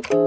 Assalamualaikum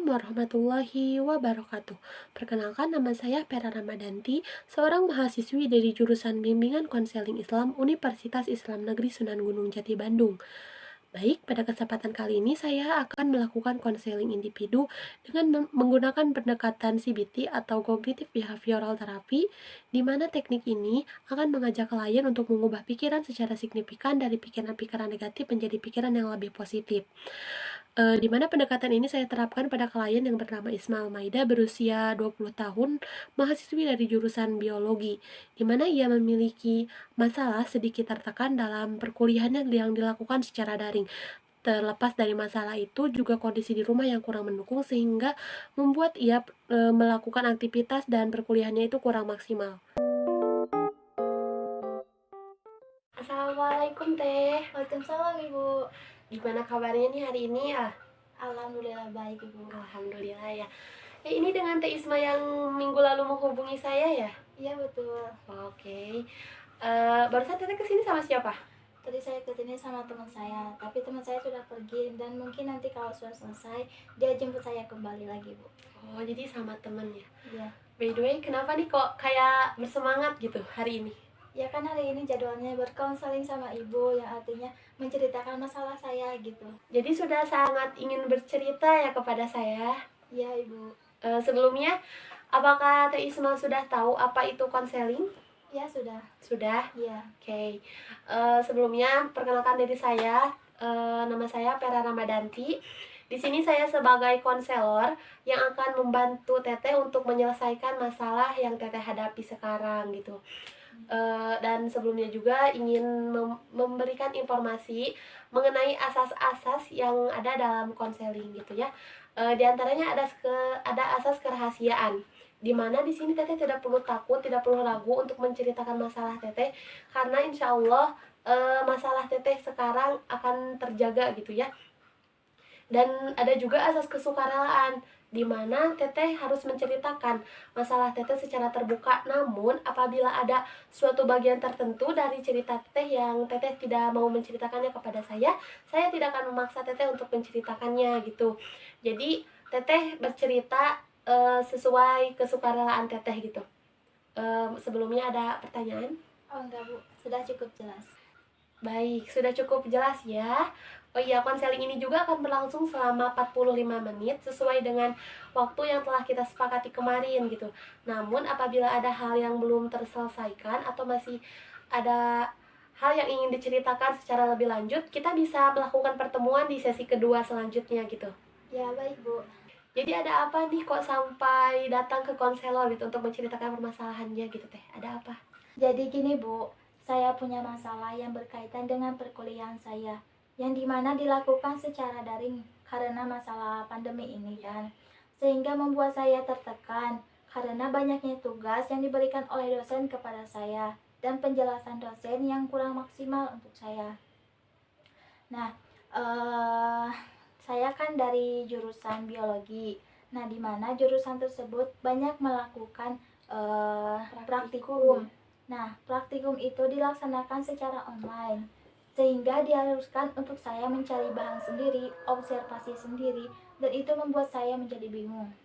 warahmatullahi wabarakatuh. Perkenalkan, nama saya Pera Ramadanti, seorang mahasiswi dari jurusan Bimbingan Konseling Islam Universitas Islam Negeri Sunan Gunung Jati Bandung. Baik, pada kesempatan kali ini saya akan melakukan konseling individu dengan menggunakan pendekatan CBT atau Cognitive Behavioral Therapy, di mana teknik ini akan mengajak klien untuk mengubah pikiran secara signifikan dari pikiran-pikiran negatif menjadi pikiran yang lebih positif. Di mana pendekatan ini saya terapkan pada klien yang bernama Ismail Maida, berusia 20 tahun, mahasiswi dari jurusan biologi, di mana ia memiliki masalah sedikit tertekan dalam perkuliahannya yang dilakukan secara daring. Terlepas dari masalah itu, juga kondisi di rumah yang kurang mendukung sehingga membuat ia melakukan aktivitas dan perkuliahannya itu kurang maksimal. Assalamualaikum Teh. Waalaikumsalam Ibu. Gimana kabarnya nih hari ini ya? Alhamdulillah baik Ibu. Alhamdulillah ya. Ini dengan Teh Isma yang minggu lalu menghubungi saya ya? Iya betul. Oke. Barusan Teteh kesini sama siapa? Tadi saya kesini sama teman saya, tapi teman saya sudah pergi dan mungkin nanti kalau sudah selesai dia jemput saya kembali lagi Bu. Oh, jadi sama temen ya? Iya. By the way, kenapa nih kok kayak bersemangat gitu hari ini? Ya kan hari ini jadwalnya berkonseling sama Ibu, yang artinya menceritakan masalah saya gitu. Jadi sudah sangat ingin bercerita ya kepada saya? Iya Ibu. Sebelumnya, apakah Teh Isma sudah tahu apa itu konseling? Ya sudah. Sudah? Iya. Oke. Sebelumnya perkenalkan diri saya, nama saya Pera Ramadanti. Di sini saya sebagai konselor yang akan membantu Teteh untuk menyelesaikan masalah yang Teteh hadapi sekarang gitu. Dan sebelumnya juga ingin memberikan informasi mengenai asas-asas yang ada dalam konseling gitu ya. Di antaranya ada asas kerahasiaan, di mana di sini Teteh tidak perlu takut, tidak perlu ragu untuk menceritakan masalah Teteh, karena insya Allah masalah Teteh sekarang akan terjaga gitu ya. Dan ada juga asas kesukarelaan, di mana Teteh harus menceritakan masalah Teteh secara terbuka. Namun apabila ada suatu bagian tertentu dari cerita Teteh yang Teteh tidak mau menceritakannya kepada saya tidak akan memaksa Teteh untuk menceritakannya gitu. Jadi Teteh bercerita sesuai kesukarelaan Teteh gitu. Sebelumnya ada pertanyaan? Oh enggak Bu, sudah cukup jelas. Baik, sudah cukup jelas ya. Oh iya, konseling ini juga akan berlangsung selama 45 menit sesuai dengan waktu yang telah kita sepakati kemarin gitu. Namun apabila ada hal yang belum terselesaikan atau masih ada hal yang ingin diceritakan secara lebih lanjut, kita bisa melakukan pertemuan di sesi kedua selanjutnya gitu. Ya baik Bu. Jadi ada apa nih kok sampai datang ke konselor gitu untuk menceritakan permasalahannya gitu Teh? Ada apa? Jadi gini Bu, saya punya masalah yang berkaitan dengan perkuliahan saya, yang dimana dilakukan secara daring karena masalah pandemi ini kan, sehingga membuat saya tertekan karena banyaknya tugas yang diberikan oleh dosen kepada saya dan penjelasan dosen yang kurang maksimal untuk saya. Nah, saya kan dari jurusan biologi. Nah, dimana jurusan tersebut banyak melakukan praktikum. Nah, praktikum itu dilaksanakan secara online, sehingga diharuskan untuk saya mencari bahan sendiri, observasi sendiri, dan itu membuat saya menjadi bingung.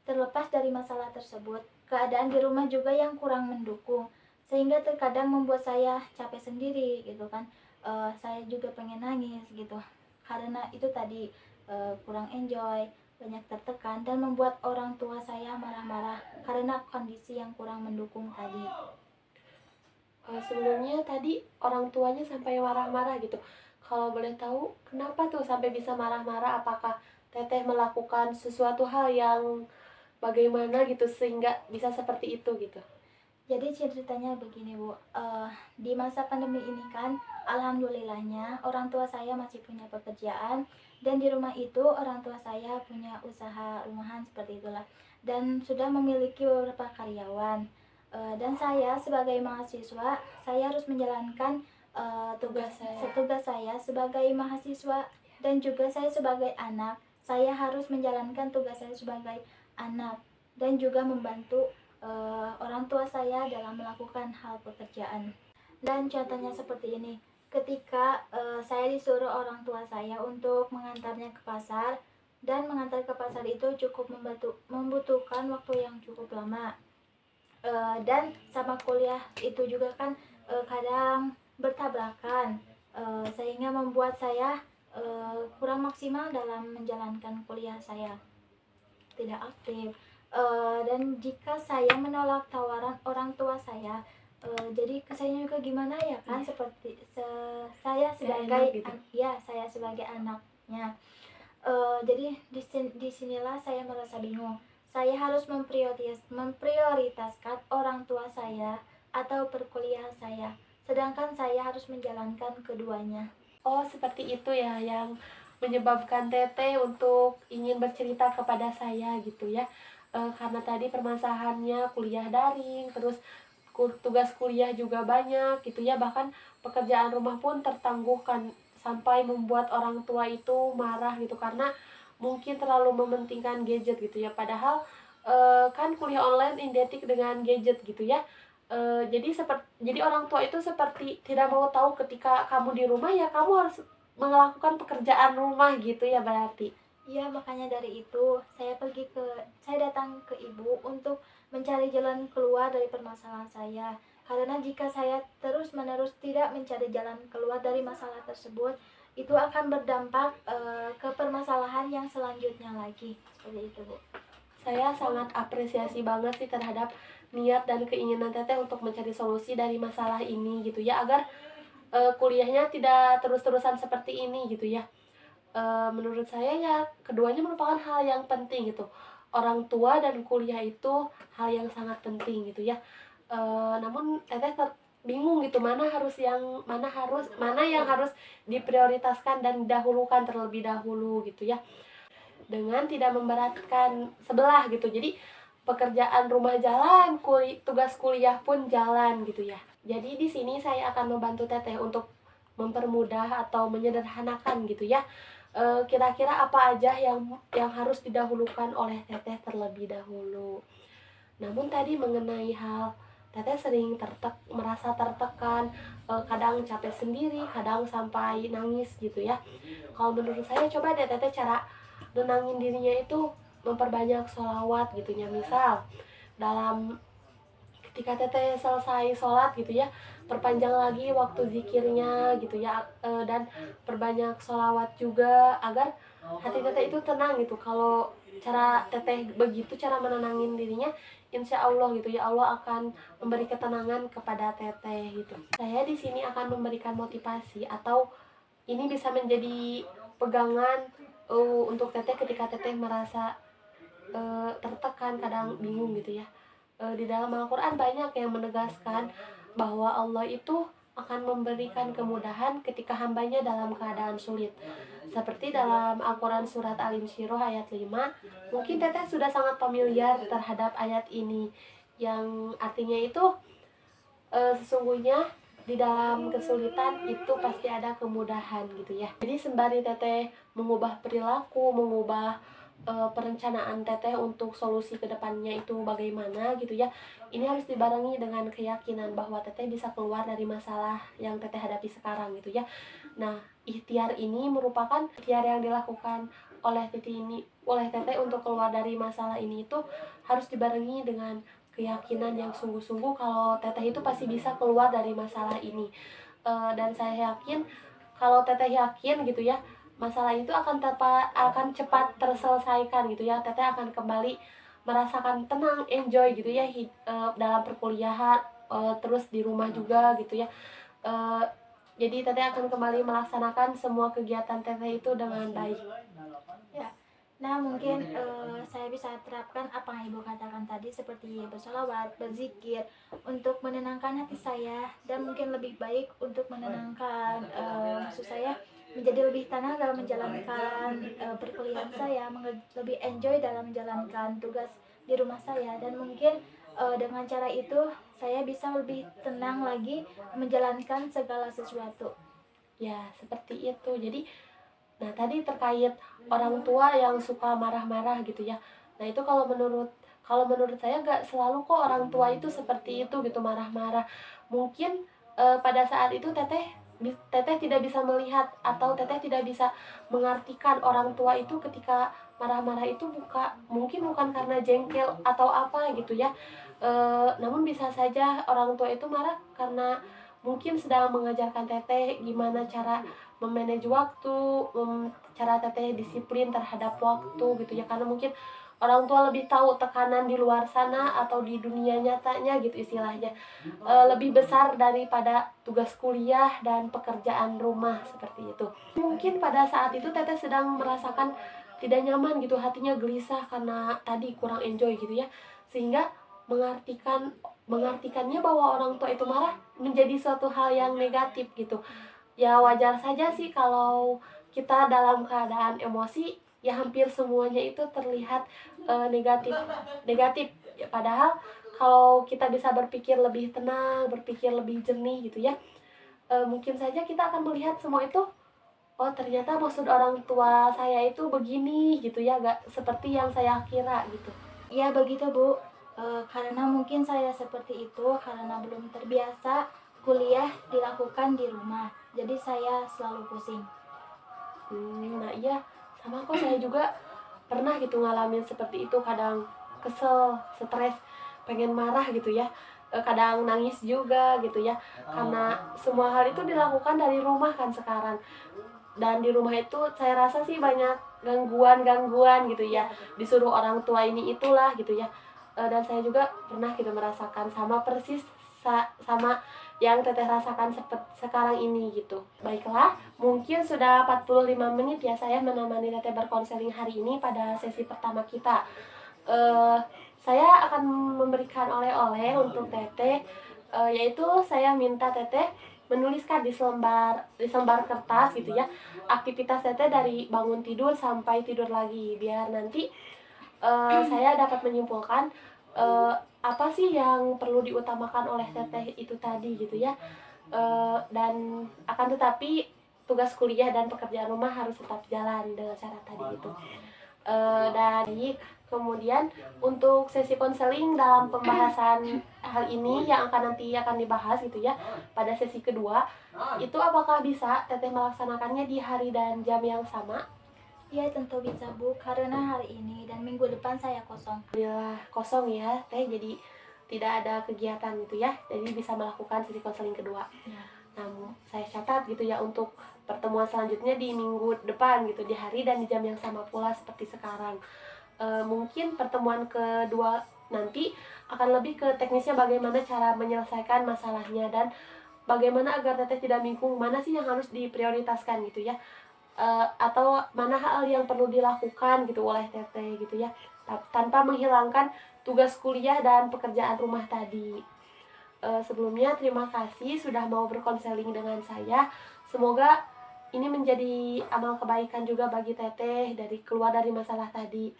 Terlepas dari masalah tersebut, keadaan di rumah juga yang kurang mendukung, sehingga terkadang membuat saya capek sendiri gitu kan. Saya juga pengen nangis gitu, karena itu tadi kurang enjoy, banyak tertekan, dan membuat orang tua saya marah-marah karena kondisi yang kurang mendukung tadi. Sebelumnya tadi orang tuanya sampai marah-marah gitu. Kalau boleh tahu, kenapa tuh sampai bisa marah-marah? Apakah Teteh melakukan sesuatu hal yang bagaimana gitu sehingga bisa seperti itu gitu? Jadi ceritanya begini Bu, di masa pandemi ini kan alhamdulillahnya orang tua saya masih punya pekerjaan, dan di rumah itu orang tua saya punya usaha rumahan seperti itulah, dan sudah memiliki beberapa karyawan. Dan saya sebagai mahasiswa, saya harus menjalankan tugas saya sebagai mahasiswa, dan juga saya sebagai anak, saya harus menjalankan tugas saya sebagai anak dan juga membantu orang tua saya dalam melakukan hal pekerjaan. Dan contohnya seperti ini, ketika saya disuruh orang tua saya untuk mengantarnya ke pasar, dan mengantar ke pasar itu cukup membutuhkan waktu yang cukup lama. Dan sama kuliah itu juga kan kadang bertabrakan, sehingga membuat saya kurang maksimal dalam menjalankan kuliah saya, tidak aktif. Dan jika saya menolak tawaran orang tua saya, jadi kesannya juga gimana ya kan, seperti saya sebagai gitu. saya sebagai anaknya. Jadi disinilah saya merasa bingung. Saya harus memprioritaskan orang tua saya atau perkuliahan saya, sedangkan saya harus menjalankan keduanya. Oh, seperti itu ya yang menyebabkan Teteh untuk ingin bercerita kepada saya gitu ya. Karena tadi permasalahannya kuliah daring, terus tugas kuliah juga banyak gitu ya, bahkan pekerjaan rumah pun tertangguhkan sampai membuat orang tua itu marah gitu karena mungkin terlalu mementingkan gadget gitu ya, padahal kan kuliah online identik dengan gadget gitu ya. Jadi orang tua itu seperti tidak mau tahu ketika kamu di rumah ya kamu harus melakukan pekerjaan rumah gitu ya berarti. Ya, makanya dari itu saya datang ke ibu untuk mencari jalan keluar dari permasalahan saya. Karena jika saya terus-menerus tidak mencari jalan keluar dari masalah tersebut, itu akan berdampak ke permasalahan yang selanjutnya lagi. Seperti itu, Bu. Saya sangat apresiasi banget sih terhadap niat dan keinginan Teteh untuk mencari solusi dari masalah ini gitu ya, agar kuliahnya tidak terus-terusan seperti ini gitu ya. Menurut saya ya keduanya merupakan hal yang penting gitu. Orang tua dan kuliah itu hal yang sangat penting gitu ya. Namun Teteh bingung gitu mana yang harus diprioritaskan dan didahulukan terlebih dahulu gitu ya, dengan tidak memberatkan sebelah gitu. Jadi pekerjaan rumah jalan, tugas kuliah pun jalan gitu ya. Jadi di sini saya akan membantu Teteh untuk mempermudah atau menyederhanakan gitu ya. Kira-kira apa aja yang harus didahulukan oleh Teteh terlebih dahulu. Namun tadi mengenai hal Teteh sering merasa tertekan, kadang capek sendiri, kadang sampai nangis gitu ya. Kalau menurut saya coba deh Teteh cara nenangin dirinya itu memperbanyak sholawat gitu ya. Misal dalam ketika Teteh selesai sholat gitu ya, perpanjang lagi waktu zikirnya gitu ya, dan perbanyak sholawat juga agar hati Teteh itu tenang gitu. Kalau cara Teteh begitu cara menenangin dirinya, insya Allah gitu ya, Allah akan memberi ketenangan kepada Teteh gitu. Saya di sini akan memberikan motivasi atau ini bisa menjadi pegangan untuk Teteh ketika Teteh merasa tertekan, kadang bingung gitu ya. Di dalam Al-Quran banyak yang menegaskan bahwa Allah itu akan memberikan kemudahan ketika hambanya dalam keadaan sulit. Seperti dalam Al-Quran surat Al-Insyirah ayat 5, mungkin Teteh sudah sangat familiar terhadap ayat ini, yang artinya itu sesungguhnya di dalam kesulitan itu pasti ada kemudahan gitu ya. Jadi sembari Teteh mengubah perilaku, mengubah perencanaan Teteh untuk solusi kedepannya itu bagaimana gitu ya, ini harus dibarengi dengan keyakinan bahwa Teteh bisa keluar dari masalah yang Teteh hadapi sekarang gitu ya. Nah, ikhtiar ini merupakan ikhtiar yang dilakukan oleh Teteh untuk keluar dari masalah ini itu harus dibarengi dengan keyakinan yang sungguh-sungguh kalau Teteh itu pasti bisa keluar dari masalah ini. Dan saya yakin kalau Teteh yakin gitu ya, masalah itu akan cepat terselesaikan gitu ya. Teteh akan kembali merasakan tenang, enjoy gitu ya dalam perkuliahan, terus di rumah juga gitu ya. Jadi Teteh akan kembali melaksanakan semua kegiatan Teteh itu dengan baik. Ya. Nah, mungkin saya bisa terapkan apa yang Ibu katakan tadi, seperti bersolawat, berzikir, untuk menenangkan hati saya, dan mungkin lebih baik untuk menenangkan maksud saya menjadi lebih tenang dalam menjalankan perkuliahan saya, lebih enjoy dalam menjalankan tugas di rumah saya, dan mungkin dengan cara itu saya bisa lebih tenang lagi menjalankan segala sesuatu. Ya, seperti itu. Jadi Nah, tadi terkait orang tua yang suka marah-marah gitu ya. Nah, itu kalau menurut saya nggak selalu kok orang tua itu seperti itu gitu, marah-marah. Mungkin pada saat itu teteh tidak bisa melihat atau teteh tidak bisa mengartikan orang tua itu ketika marah-marah itu mungkin bukan karena jengkel atau apa gitu ya. Namun bisa saja orang tua itu marah karena mungkin sedang mengajarkan teteh gimana cara memanage waktu, cara teteh disiplin terhadap waktu gitu ya, karena mungkin orang tua lebih tahu tekanan di luar sana atau di dunia nyatanya gitu istilahnya, lebih besar daripada tugas kuliah dan pekerjaan rumah seperti itu. Mungkin pada saat itu teteh sedang merasakan tidak nyaman gitu, hatinya gelisah karena tadi kurang enjoy gitu ya, sehingga mengartikannya bahwa orang tua itu marah menjadi suatu hal yang negatif gitu. Ya wajar saja sih kalau kita dalam keadaan emosi, ya hampir semuanya itu terlihat negatif negatif ya, padahal kalau kita bisa berpikir lebih tenang, berpikir lebih jernih gitu ya, mungkin saja kita akan melihat semua itu, oh ternyata maksud orang tua saya itu begini gitu ya, gak seperti yang saya kira gitu. Ya begitu Bu. Karena mungkin saya seperti itu karena belum terbiasa kuliah dilakukan di rumah. Jadi saya selalu pusing. Nah iya, sama kok, saya juga pernah gitu ngalamin seperti itu, kadang kesel, stres, pengen marah gitu ya, kadang nangis juga gitu ya, karena semua hal itu dilakukan dari rumah kan sekarang, dan di rumah itu saya rasa sih banyak gangguan-gangguan gitu ya, disuruh orang tua ini itulah gitu ya. Dan saya juga pernah gitu merasakan sama persis sama yang teteh rasakan sekarang ini gitu. Baiklah, mungkin sudah 45 menit ya saya menemani teteh berkonseling hari ini pada sesi pertama kita. eh saya akan memberikan oleh-oleh untuk teteh, yaitu saya minta teteh menuliskan di selembar kertas gitu ya, aktivitas teteh dari bangun tidur sampai tidur lagi, biar nanti saya dapat menyimpulkan apa sih yang perlu diutamakan oleh teteh itu tadi gitu ya. Dan akan tetapi tugas kuliah dan pekerjaan rumah harus tetap jalan dengan cara tadi itu. Dan kemudian untuk sesi konseling dalam pembahasan hal ini yang nanti akan dibahas gitu ya pada sesi kedua, itu apakah bisa teteh melaksanakannya di hari dan jam yang sama? Ya tentu bisa Bu, karena hari ini dan minggu depan saya kosong. Alhamdulillah kosong ya teh, jadi tidak ada kegiatan gitu ya, jadi bisa melakukan sesi konseling kedua. Ya. Namun saya catat gitu ya untuk pertemuan selanjutnya di minggu depan gitu, di hari dan di jam yang sama pula seperti sekarang. Mungkin pertemuan kedua nanti akan lebih ke teknisnya, bagaimana cara menyelesaikan masalahnya dan bagaimana agar teteh tidak bingung mana sih yang harus diprioritaskan gitu ya. Atau mana hal yang perlu dilakukan gitu oleh teteh gitu ya, tanpa menghilangkan tugas kuliah dan pekerjaan rumah tadi. Sebelumnya terima kasih sudah mau berkonseling dengan saya. Semoga ini menjadi amal kebaikan juga bagi teteh dari keluar dari masalah tadi.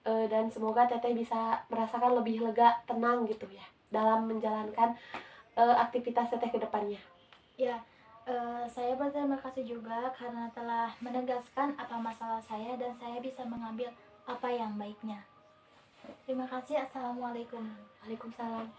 Dan semoga teteh bisa merasakan lebih lega, tenang gitu ya dalam menjalankan aktivitas teteh ke depannya. Ya, saya berterima kasih juga karena telah menegaskan apa masalah saya dan saya bisa mengambil apa yang baiknya. Terima kasih. Assalamualaikum. Waalaikumsalam.